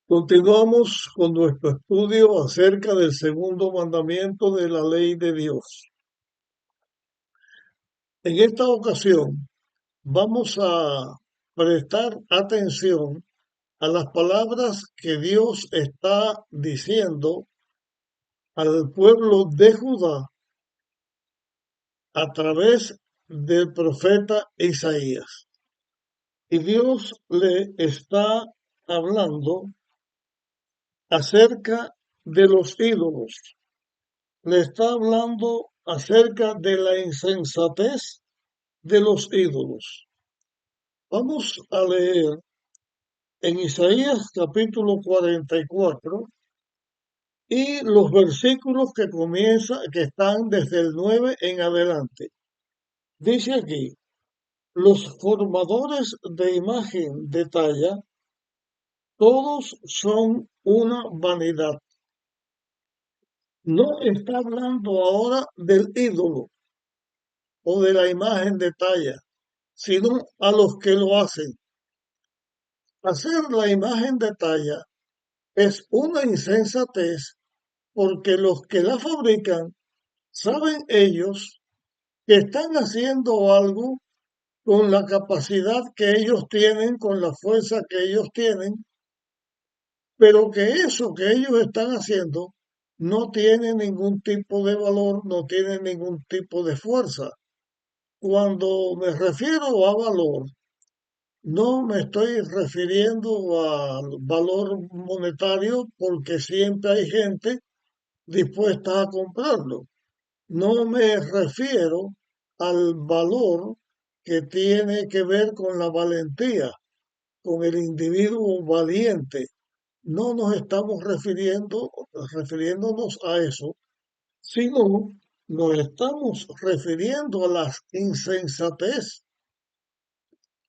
Continuamos con nuestro estudio acerca del segundo mandamiento de la ley de Dios. En esta ocasión vamos a prestar atención a las palabras que Dios está diciendo al pueblo de Judá a través del profeta Isaías. Y Dios le está hablando acerca de los ídolos. Le está hablando acerca de la insensatez de los ídolos. Vamos a leer en Isaías capítulo 44 y los versículos que están desde el 9 en adelante. Dice aquí: los formadores de imagen de talla, todos son una vanidad. No está hablando ahora del ídolo o de la imagen de talla, sino a los que lo hacen. Hacer la imagen de talla es una insensatez porque los que la fabrican saben ellos que están haciendo algo con la capacidad que ellos tienen, con la fuerza que ellos tienen, pero que eso que ellos están haciendo no tiene ningún tipo de valor, no tiene ningún tipo de fuerza. Cuando me refiero a valor, no me estoy refiriendo al valor monetario porque siempre hay gente dispuesta a comprarlo. No me refiero al valor que tiene que ver con la valentía, con el individuo valiente. No nos estamos refiriéndonos a eso, sino nos estamos refiriendo a la insensatez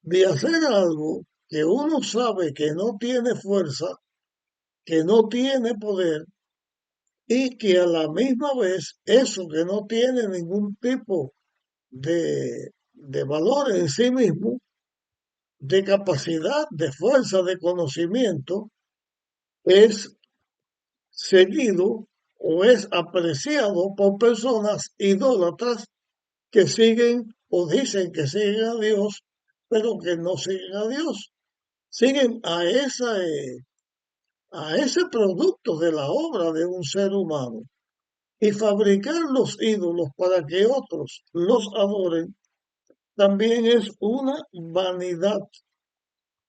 de hacer algo que uno sabe que no tiene fuerza, que no tiene poder y que a la misma vez eso que no tiene ningún tipo de valor en sí mismo, de capacidad, de fuerza, de conocimiento, es seguido o es apreciado por personas idólatras que siguen o dicen que siguen a Dios, pero que no siguen a Dios. Siguen a ese producto de la obra de un ser humano. Y fabricar los ídolos para que otros los adoren también es una vanidad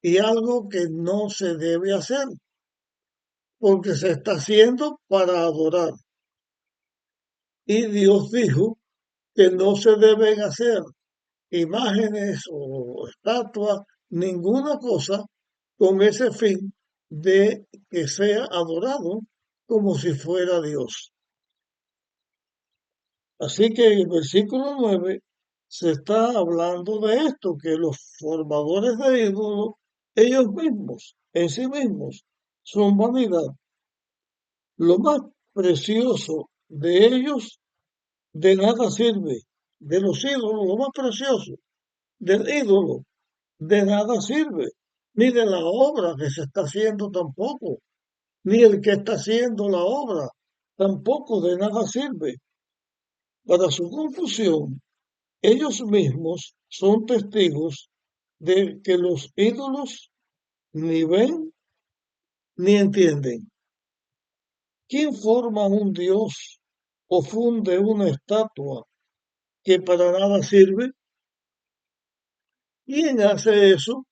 y algo que no se debe hacer, porque se está haciendo para adorar. Y Dios dijo que no se deben hacer imágenes o estatuas, ninguna cosa con ese fin de que sea adorado como si fuera Dios. Así que en el versículo 9 se está hablando de esto, que los formadores de ídolos, ellos mismos, en sí mismos, son vanidad. Lo más precioso de ellos de nada sirve. De los ídolos, lo más precioso del ídolo de nada sirve. Ni de la obra que se está haciendo tampoco. Ni el que está haciendo la obra tampoco de nada sirve. Para su confusión, ellos mismos son testigos de que los ídolos ni ven ni entienden. ¿Quién forma un dios o funde una estatua que para nada sirve? ¿Quién hace eso?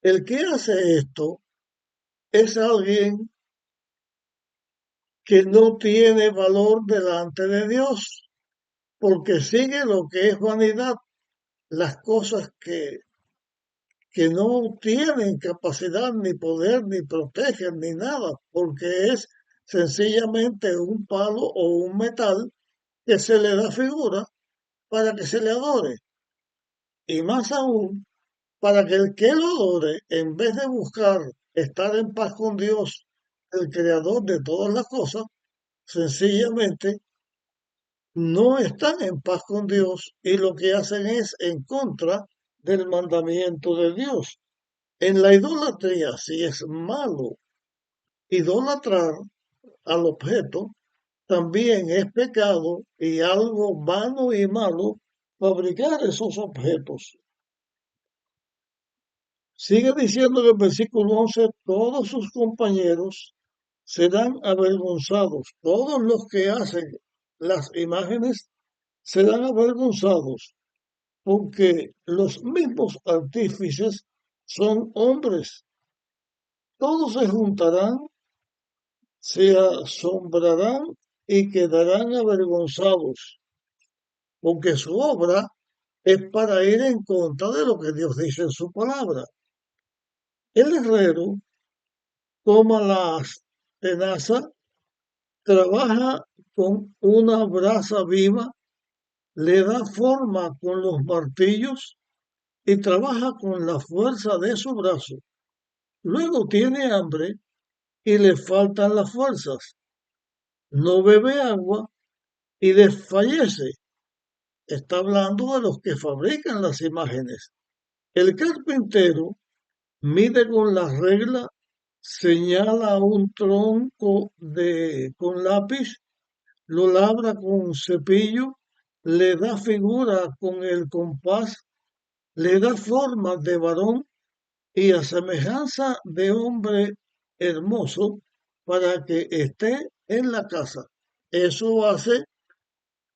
El que hace esto es alguien que no tiene valor delante de Dios, porque sigue lo que es vanidad, las cosas que no tienen capacidad ni poder ni protegen ni nada, porque es sencillamente un palo o un metal que se le da figura para que se le adore. Y más aún, para que el que lo adore, en vez de buscar estar en paz con Dios, el creador de todas las cosas, sencillamente no están en paz con Dios y lo que hacen es en contra del mandamiento de Dios. En la idolatría, si es malo Idolatrar al objeto también es pecado y algo vano y malo fabricar esos objetos. Sigue diciendo en el versículo 11, todos sus compañeros serán avergonzados, todos los que hacen las imágenes serán avergonzados, porque los mismos artífices son hombres. Todos se juntarán, se asombrarán y quedarán avergonzados, porque su obra es para ir en contra de lo que Dios dice en su palabra. El herrero toma la tenaza, trabaja con una brasa viva, le da forma con los martillos y trabaja con la fuerza de su brazo. Luego tiene hambre y le faltan las fuerzas. No bebe agua y desfallece. Está hablando de los que fabrican las imágenes. El carpintero mide con la regla, señala un tronco con lápiz, lo labra con cepillo, le da figura con el compás, le da forma de varón y a semejanza de hombre hermoso para que esté en la casa. Eso hace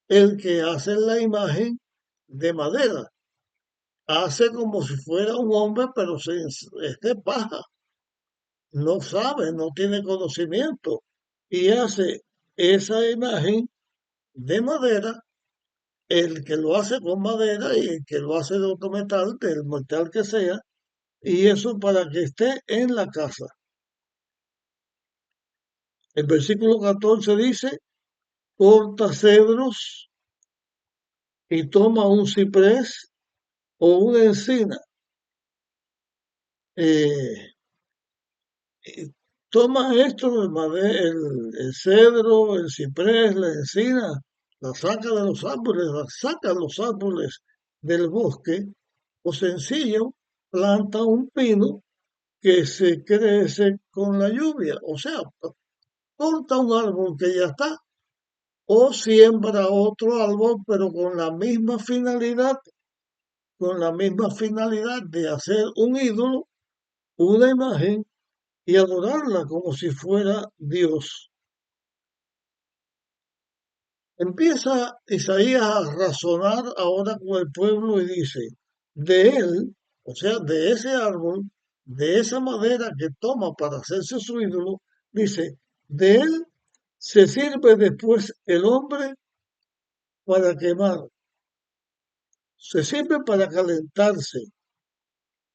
el que hace la imagen de madera. Hace como si fuera un hombre, pero es de paja. No sabe, no tiene conocimiento. Y hace esa imagen de madera, el que lo hace con madera y el que lo hace de otro metal, del metal que sea, y eso para que esté en la casa. El versículo 14 dice, corta cedros y toma un ciprés o una encina. Eh, Toma esto, el cedro, el ciprés, la encina, la saca de los árboles, la saca los árboles del bosque, o sencillo, planta un pino que se crece con la lluvia. O sea, corta un árbol que ya está, o siembra otro árbol, pero con la misma finalidad de hacer un ídolo, una imagen y adorarla como si fuera Dios. Empieza Isaías a razonar ahora con el pueblo y dice, de él, o sea, de ese árbol, de esa madera que toma para hacerse su ídolo, dice, de él se sirve después el hombre para quemar, se sirve para calentarse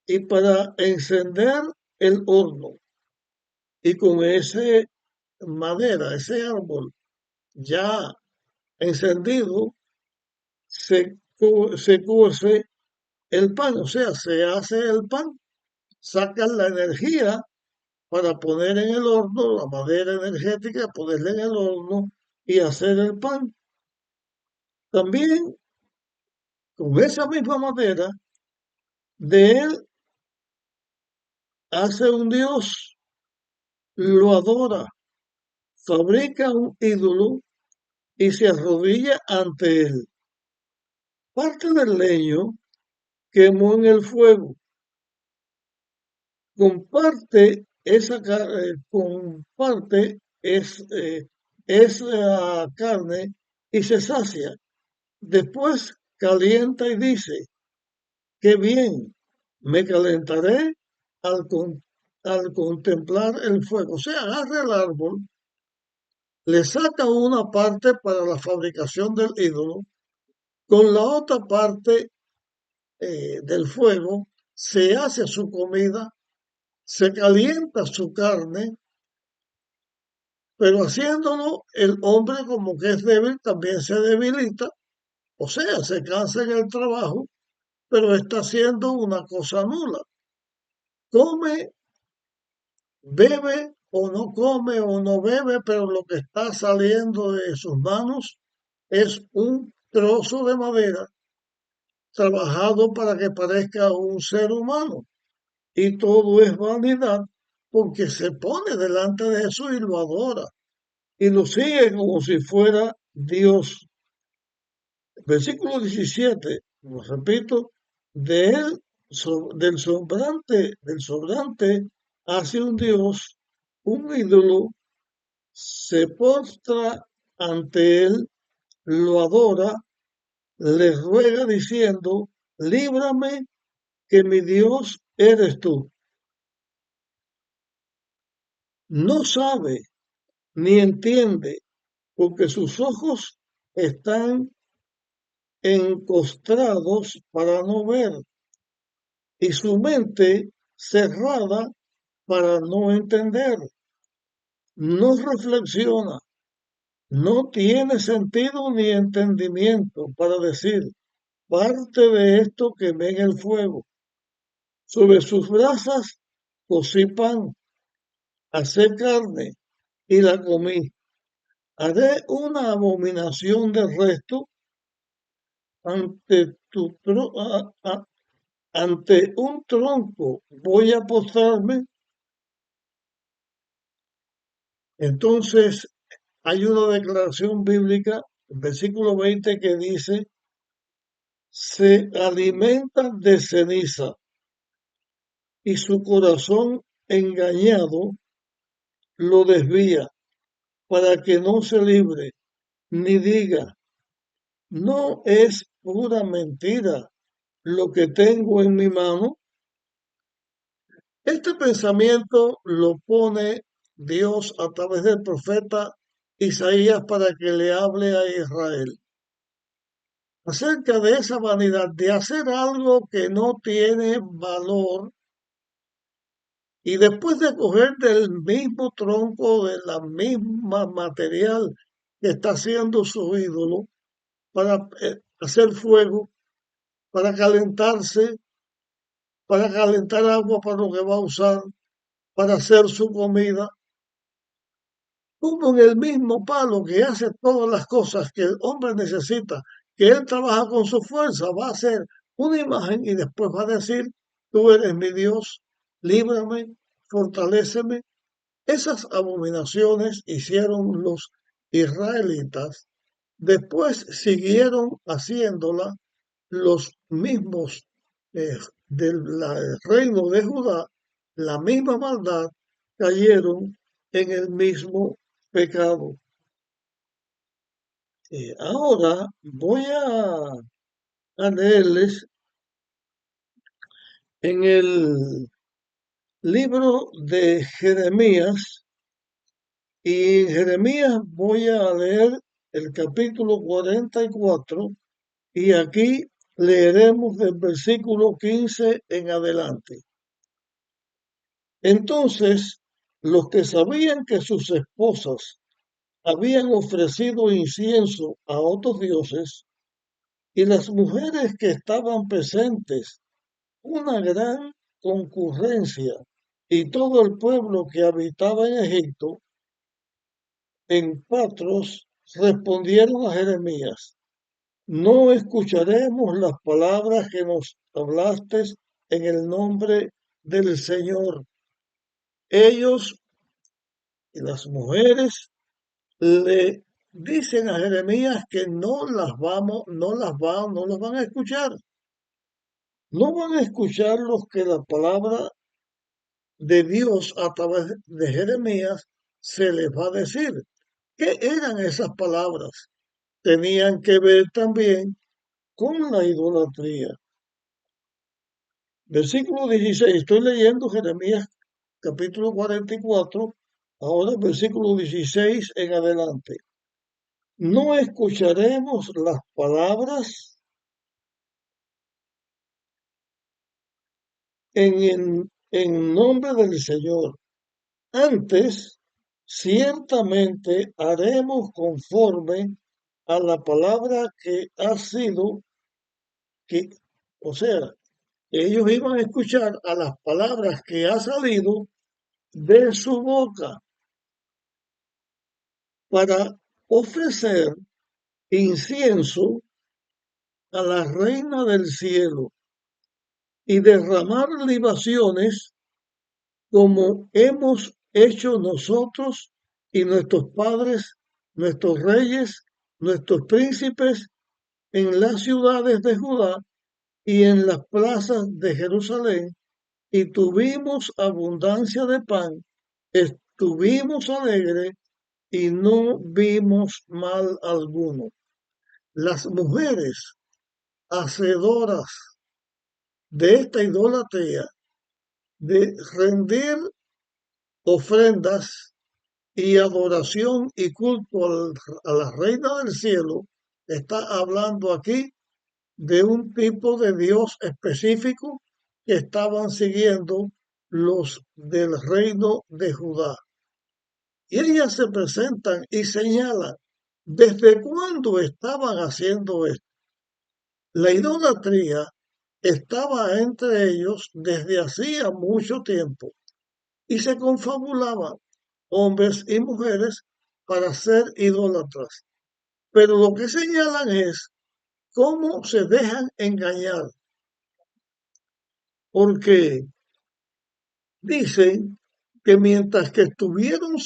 y para encender el horno. Y con ese madera, ese árbol ya encendido, se cuece el pan, o sea, se hace el pan, sacan la energía para poner en el horno, la madera energética, ponerla en el horno y hacer el pan. También con esa misma madera, de él hace un dios, lo adora, fabrica un ídolo y se arrodilla ante él. Parte del leño quemó en el fuego, comparte esa carne y se sacia. Después calienta y dice, qué bien, me calentaré al, al contemplar el fuego. O sea, agarra el árbol, le saca una parte para la fabricación del ídolo, con la otra parte del fuego se hace su comida, se calienta su carne, pero haciéndolo el hombre como que es débil también se debilita, o sea, se cansa en el trabajo, pero está haciendo una cosa nula. Come, bebe o no come o no bebe, pero lo que está saliendo de sus manos es un trozo de madera trabajado para que parezca un ser humano. Y todo es vanidad porque se pone delante de eso y lo adora y lo sigue como si fuera Dios. Versículo 17, lo repito, de él, del sobrante hace un Dios, un ídolo, se postra ante él, lo adora, le ruega diciendo, líbrame que mi Dios eres tú. No sabe ni entiende porque sus ojos están encostrados para no ver y su mente cerrada para no entender. No reflexiona, no tiene sentido ni entendimiento para decir parte de esto quemé en el fuego. Sobre sus brasas cocí pan, hacé carne y la comí. Haré una abominación del resto ante ante un tronco voy a postrarme. Entonces hay una declaración bíblica, versículo 20, que dice, se alimenta de ceniza y su corazón engañado lo desvía para que no se libre, ni diga, no es pura mentira lo que tengo en mi mano. Este pensamiento lo pone Dios a través del profeta Isaías para que le hable a Israel acerca de esa vanidad de hacer algo que no tiene valor y después de coger del mismo tronco, de la misma material que está haciendo su ídolo para hacer fuego, para calentarse, para calentar agua para lo que va a usar, para hacer su comida, como en el mismo palo que hace todas las cosas que el hombre necesita, que él trabaja con su fuerza, va a hacer una imagen y después va a decir, tú eres mi Dios, líbrame, fortaléceme. Esas abominaciones hicieron los israelitas, después siguieron haciéndola los mismos del reino de Judá, la misma maldad, cayeron en el mismo pecado. Ahora voy a leerles en el libro de Jeremías, y en Jeremías voy a leer el capítulo 44 y aquí leeremos del versículo 15 en adelante. Entonces, los que sabían que sus esposas habían ofrecido incienso a otros dioses y las mujeres que estaban presentes, una gran concurrencia, y todo el pueblo que habitaba en Egipto, en Patros, respondieron a Jeremías, no escucharemos las palabras que nos hablaste en el nombre del Señor. Ellos y las mujeres le dicen a Jeremías que no las van a escuchar. No van a escuchar los que la palabra de Dios a través de Jeremías se les va a decir. ¿Qué eran esas palabras? Tenían que ver también con la idolatría. Versículo 16, estoy leyendo Jeremías capítulo 44, ahora versículo 16 en adelante. No escucharemos las palabras en nombre del Señor. Antes, ciertamente haremos conforme a la palabra que ha sido, que, o sea, ellos iban a escuchar a las palabras que ha salido de su boca para ofrecer incienso a la reina del cielo y derramar libaciones como hemos hecho nosotros y nuestros padres, nuestros reyes, nuestros príncipes en las ciudades de Judá y en las plazas de Jerusalén, y tuvimos abundancia de pan, estuvimos alegres y no vimos mal alguno. Las mujeres hacedoras de esta idolatría, de rendir ofrendas y adoración y culto a la Reina del Cielo, está hablando aquí de un tipo de Dios específico que estaban siguiendo los del reino de Judá. Y ellas se presentan y señalan desde cuándo estaban haciendo esto. La idolatría estaba entre ellos desde hacía mucho tiempo y se confabulaban hombres y mujeres para ser idólatras. Pero lo que señalan es cómo se dejan engañar, porque dicen que mientras que estuvieron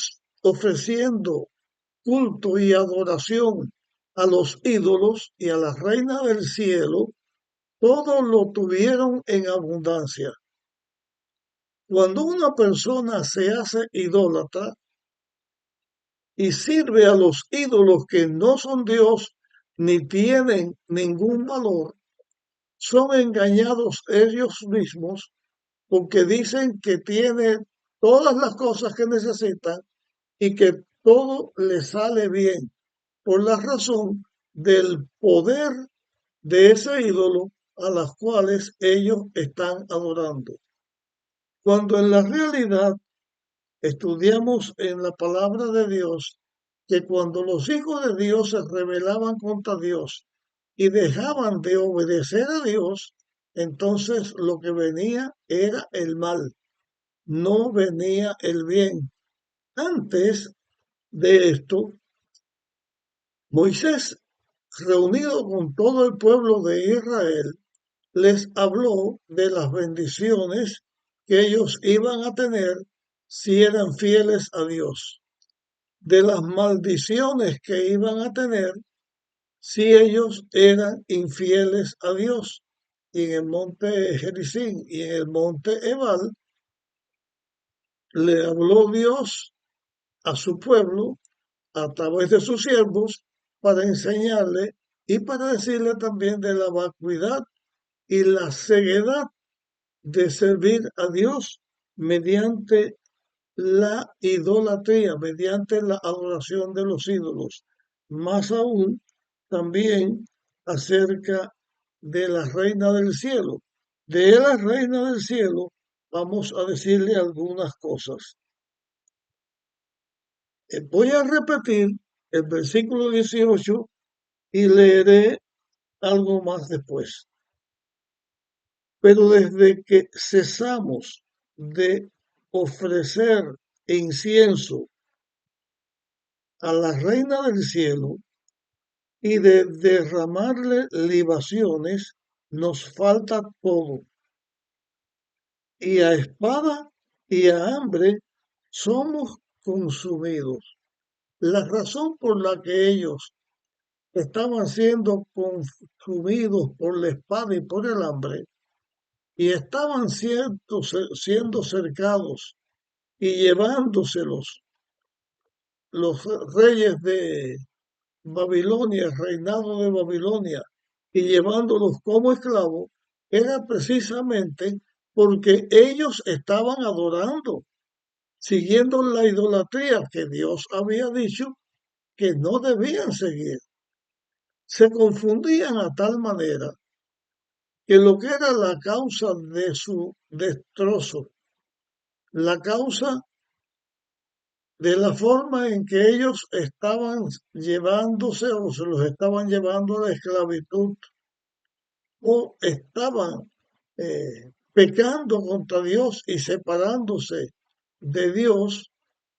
ofreciendo culto y adoración a los ídolos y a la reina del cielo, todo lo tuvieron en abundancia. Cuando una persona se hace idólatra y sirve a los ídolos que no son Dios ni tienen ningún valor, son engañados ellos mismos porque dicen que tiene todas las cosas que necesitan y que todo le sale bien por la razón del poder de ese ídolo a las cuales ellos están adorando. Cuando en la realidad estudiamos en la palabra de Dios que cuando los hijos de Dios se rebelaban contra Dios y dejaban de obedecer a Dios, entonces lo que venía era el mal, no venía el bien. Antes de esto, Moisés, reunido con todo el pueblo de Israel, les habló de las bendiciones que ellos iban a tener si eran fieles a Dios, de las maldiciones que iban a tener si ellos eran infieles a Dios. Y en el monte Gerizim y en el monte Ebal le habló Dios a su pueblo a través de sus siervos para enseñarle y para decirle también de la vacuidad y la ceguedad de servir a Dios mediante la idolatría, mediante la adoración de los ídolos. Más aún, también acerca de la reina del cielo. De la reina del cielo vamos a decirle algunas cosas. Voy a repetir el versículo 18 y leeré algo más después. Pero desde que cesamos de ofrecer incienso a la reina del cielo y de derramarle libaciones, nos falta todo. Y a espada y a hambre somos consumidos. La razón por la que ellos estaban siendo consumidos por la espada y por el hambre y estaban siendo cercados y llevándoselos los reyes de Babilonia, el reinado de Babilonia, y llevándolos como esclavos, era precisamente porque ellos estaban adorando, siguiendo la idolatría que Dios había dicho que no debían seguir. Se confundían a tal manera que lo que era la causa de su destrozo, la causa de la forma en que ellos estaban llevándose o se los estaban llevando a la esclavitud o estaban pecando contra Dios y separándose de Dios,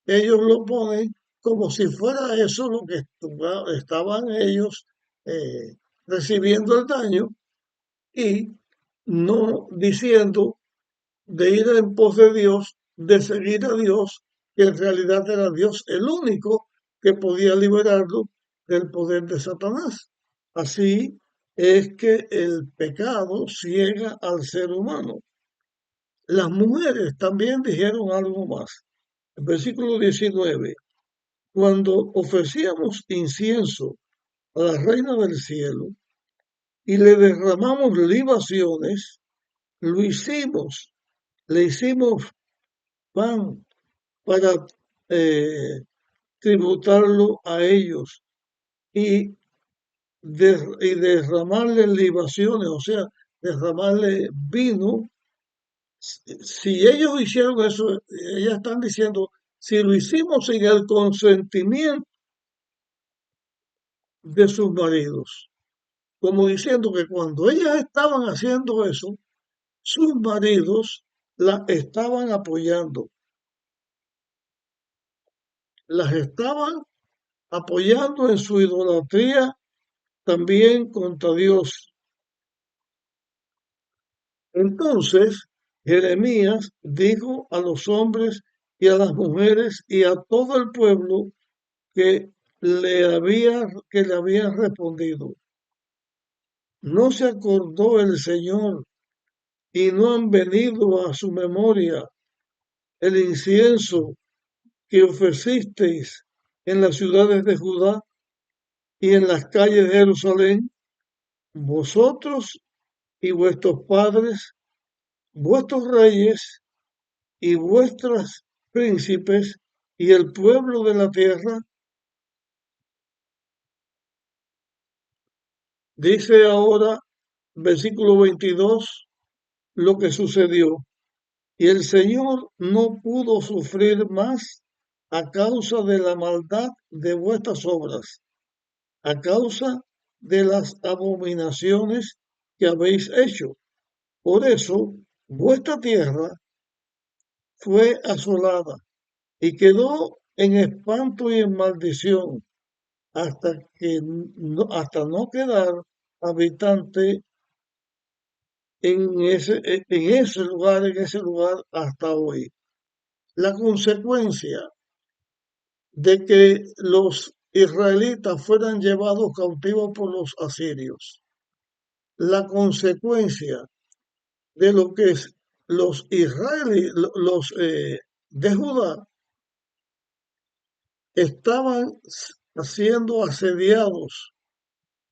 ellos lo ponen como si fuera eso lo que estaban ellos eh, recibiendo el daño y no diciendo de ir en pos de Dios de seguir a Dios, que en realidad era Dios el único que podía liberarlo del poder de Satanás. Así es que el pecado ciega al ser humano. Las mujeres también dijeron algo más. El versículo 19: cuando ofrecíamos incienso a la reina del cielo y le derramamos libaciones, lo hicimos, le hicimos pan para eh, tributarlo a ellos y, y derramarle libaciones, o sea, derramarle vino. Si ellos hicieron eso, ellas están diciendo, si lo hicimos sin el consentimiento de sus maridos, como diciendo que cuando ellas estaban haciendo eso, sus maridos la estaban apoyando, las estaban apoyando en su idolatría también contra Dios. Entonces Jeremías dijo a los hombres y a las mujeres y a todo el pueblo que que le habían respondido: no se acordó el Señor y no han venido a su memoria el incienso que ofrecisteis en las ciudades de Judá y en las calles de Jerusalén, vosotros y vuestros padres, vuestros reyes y vuestros príncipes y el pueblo de la tierra. Dice ahora, versículo 22, lo que sucedió. Y el Señor no pudo sufrir más a causa de la maldad de vuestras obras, a causa de las abominaciones que habéis hecho. Por eso vuestra tierra fue asolada y quedó en espanto y en maldición hasta no quedar habitante en ese lugar hasta hoy. La consecuencia de que los israelitas fueran llevados cautivos por los asirios, la consecuencia de lo que los israelíes, de Judá, estaban siendo asediados,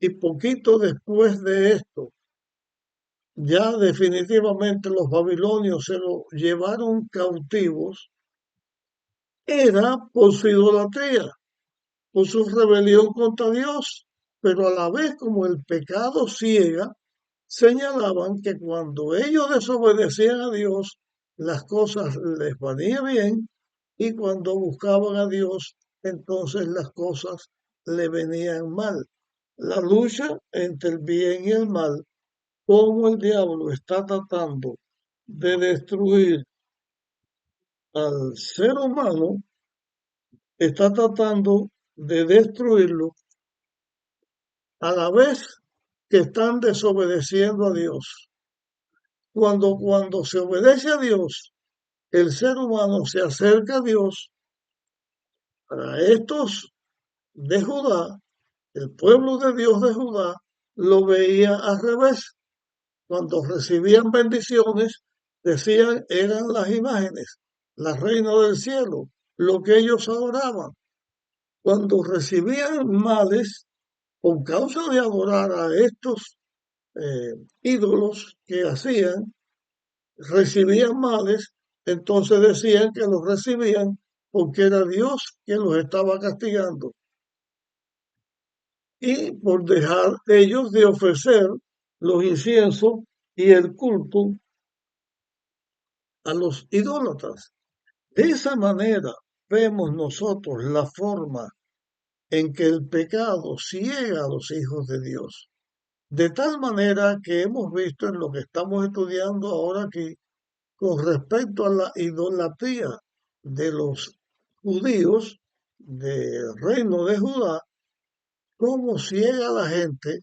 y poquito después de esto, ya definitivamente los babilonios se lo llevaron cautivos, era por su idolatría, por su rebelión contra Dios, pero a la vez, como el pecado ciega, señalaban que cuando ellos desobedecían a Dios, las cosas les venía bien, y cuando buscaban a Dios, entonces las cosas le venían mal. La lucha entre el bien y el mal, como el diablo está tratando de destruir al ser humano, está tratando de destruirlo a la vez que están desobedeciendo a Dios. Cuando se obedece a Dios, el ser humano se acerca a Dios. Para estos de Judá, el pueblo de Dios de Judá lo veía al revés. Cuando recibían bendiciones, decían eran las imágenes, la reina del cielo, lo que ellos adoraban. Cuando recibían males, por causa de adorar a estos ídolos que hacían, recibían males, entonces decían que los recibían porque era Dios quien los estaba castigando. Y por dejar ellos de ofrecer los inciensos y el culto a los idólatras. De esa manera vemos nosotros la forma en que el pecado ciega a los hijos de Dios. De tal manera que hemos visto en lo que estamos estudiando ahora aquí con respecto a la idolatría de los judíos del reino de Judá, cómo ciega a la gente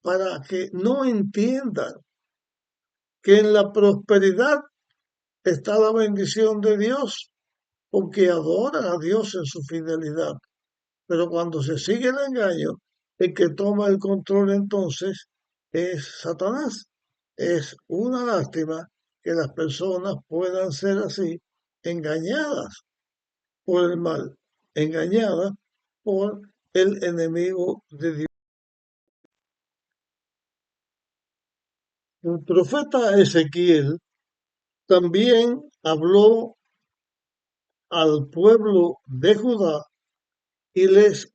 para que no entiendan que en la prosperidad está la bendición de Dios, porque adoran a Dios en su fidelidad. Pero cuando se sigue el engaño, el que toma el control entonces es Satanás. Es una lástima que las personas puedan ser así, engañadas por el mal, engañadas por el enemigo de Dios. El profeta Ezequiel también habló al pueblo de Judá y les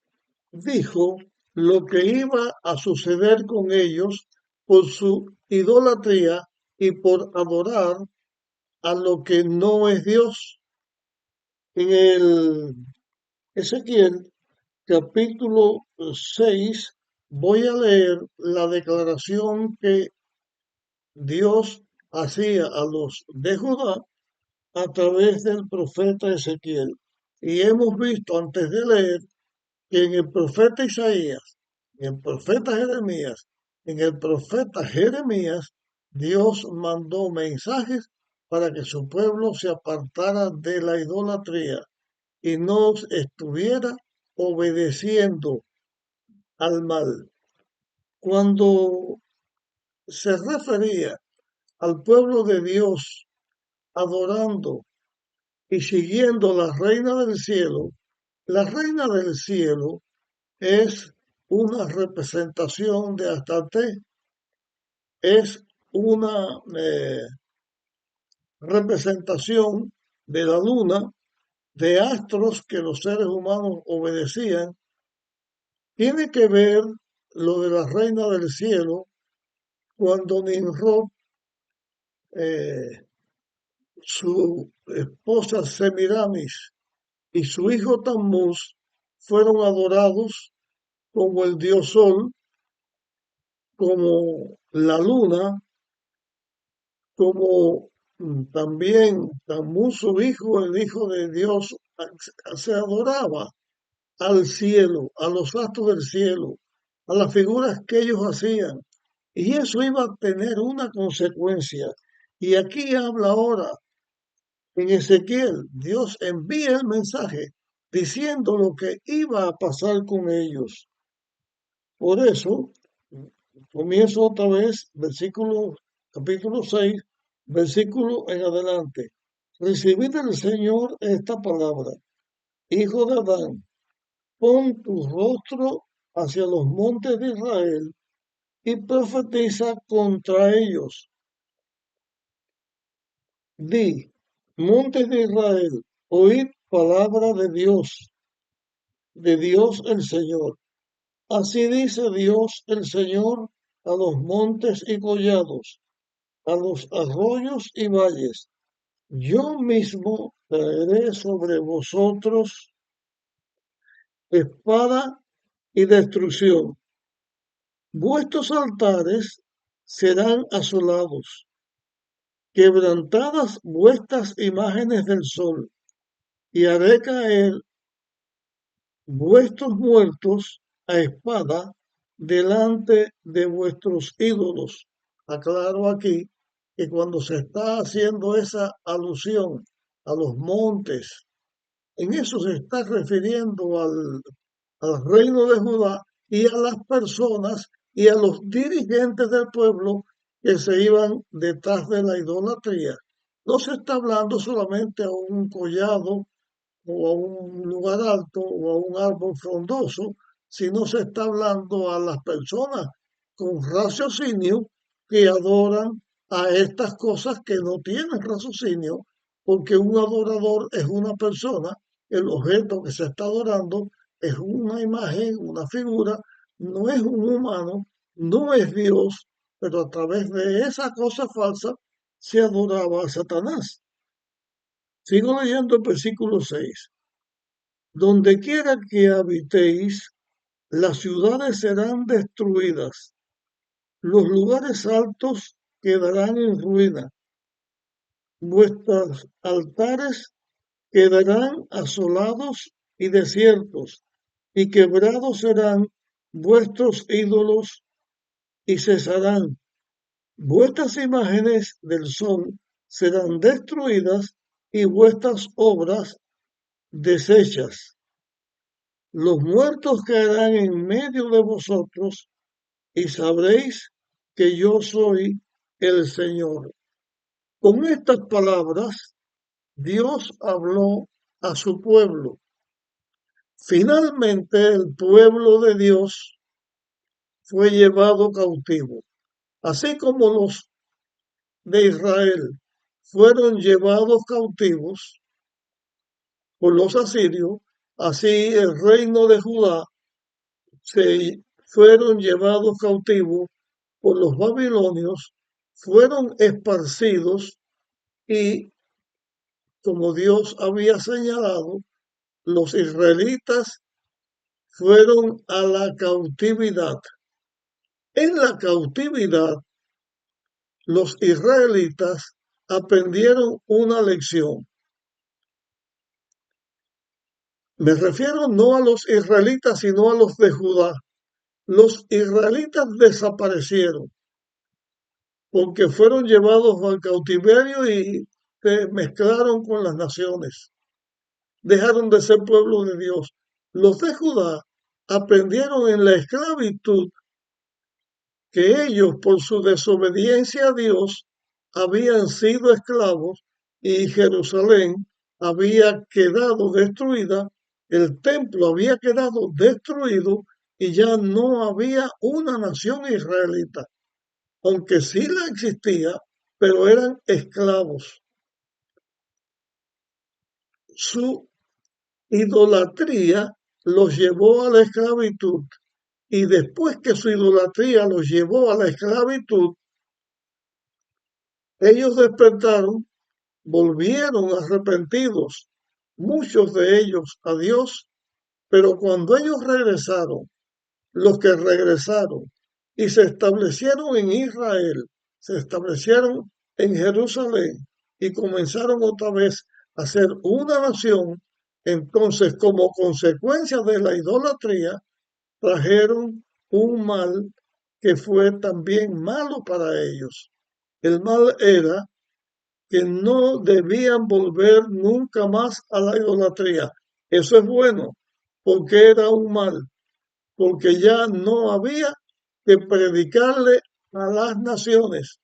dijo lo que iba a suceder con ellos por su idolatría y por adorar a lo que no es Dios. En el Ezequiel capítulo 6 voy a leer la declaración que Dios hacía a los de Judá a través del profeta Ezequiel. Y hemos visto antes de leer que en el profeta Isaías, en el profeta Jeremías, en el profeta Jeremías, Dios mandó mensajes para que su pueblo se apartara de la idolatría y no estuviera obedeciendo al mal. Cuando se refería al pueblo de Dios adorando y siguiendo la reina del cielo es una representación de Astarte, es una representación de la luna, de astros que los seres humanos obedecían. Tiene que ver lo de la reina del cielo cuando Nimrod, eh, su esposa Semiramis y su hijo Tammuz fueron adorados como el dios Sol, como la luna, como también Tammuz, su hijo, el hijo de Dios, se adoraba al cielo, a los astros del cielo, a las figuras que ellos hacían. Y eso iba a tener una consecuencia. Y aquí habla ahora en Ezequiel, Dios envía el mensaje diciendo lo que iba a pasar con ellos. Por eso, comienzo otra vez, capítulo 6, versículo en adelante. Recibid del Señor esta palabra. Hijo de Adán, pon tu rostro hacia los montes de Israel y profetiza contra ellos. Di, montes de Israel, oíd palabra de Dios el Señor. Así dice Dios el Señor a los montes y collados, a los arroyos y valles. Yo mismo traeré sobre vosotros espada y destrucción. Vuestros altares serán asolados, quebrantadas vuestras imágenes del sol, y haré caer vuestros muertos a espada delante de vuestros ídolos. Aclaro aquí que cuando se está haciendo esa alusión a los montes, en eso se está refiriendo al reino de Judá y a las personas y a los dirigentes del pueblo que se iban detrás de la idolatría. No se está hablando solamente a un collado o a un lugar alto o a un árbol frondoso, sino se está hablando a las personas con raciocinio que adoran a estas cosas que no tienen raciocinio, porque un adorador es una persona, el objeto que se está adorando es una imagen, una figura, no es un humano, no es Dios, pero a través de esa cosa falsa se adoraba a Satanás. Sigo leyendo el versículo 6. Donde quiera que habitéis, las ciudades serán destruidas, los lugares altos quedarán en ruina, vuestros altares quedarán asolados y desiertos, y quebrados serán vuestros ídolos y cesarán. Vuestras imágenes del sol serán destruidas y vuestras obras deshechas. Los muertos caerán en medio de vosotros y sabréis que yo soy el Señor. Con estas palabras, Dios habló a su pueblo. Finalmente, el pueblo de Dios fue llevado cautivo, así como los de Israel fueron llevados cautivos por los asirios, así el reino de Judá se fueron llevados cautivos por los babilonios, fueron esparcidos y, como Dios había señalado, los israelitas fueron a la cautividad. En la cautividad, los israelitas aprendieron una lección. Me refiero no a los israelitas, sino a los de Judá. Los israelitas desaparecieron porque fueron llevados al cautiverio y se mezclaron con las naciones. Dejaron de ser pueblo de Dios. Los de Judá aprendieron en la esclavitud que ellos, por su desobediencia a Dios, habían sido esclavos y Jerusalén había quedado destruida, el templo había quedado destruido y ya no había una nación israelita, aunque sí la existía, pero eran esclavos. Su idolatría los llevó a la esclavitud y después que su idolatría los llevó a la esclavitud, ellos despertaron, volvieron arrepentidos, muchos de ellos a Dios, pero cuando ellos regresaron, los que regresaron y se establecieron en Israel, se establecieron en Jerusalén y comenzaron otra vez a ser una nación, entonces como consecuencia de la idolatría, trajeron un mal que fue también malo para ellos. El mal era que no debían volver nunca más a la idolatría. Eso es bueno, porque era un mal, porque ya no había que predicarle a las naciones,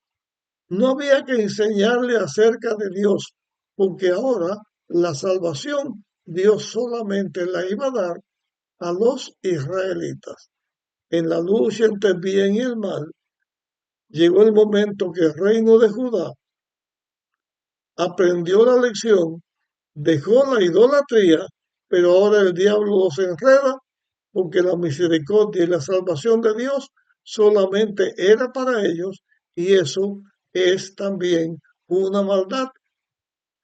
no había que enseñarle acerca de Dios, porque ahora la salvación Dios solamente la iba a dar a los israelitas. En la lucha entre el bien y el mal, llegó el momento que el reino de Judá aprendió la lección, dejó la idolatría, pero ahora el diablo los enreda porque la misericordia y la salvación de Dios solamente era para ellos y eso es también una maldad,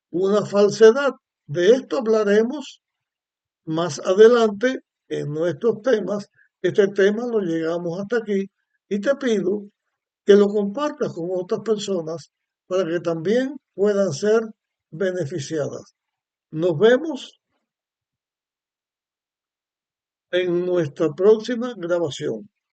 una falsedad. De esto hablaremos más adelante en nuestros temas. Este tema lo llegamos hasta aquí y te pido que lo compartas con otras personas para que también puedan ser beneficiadas. Nos vemos en nuestra próxima grabación.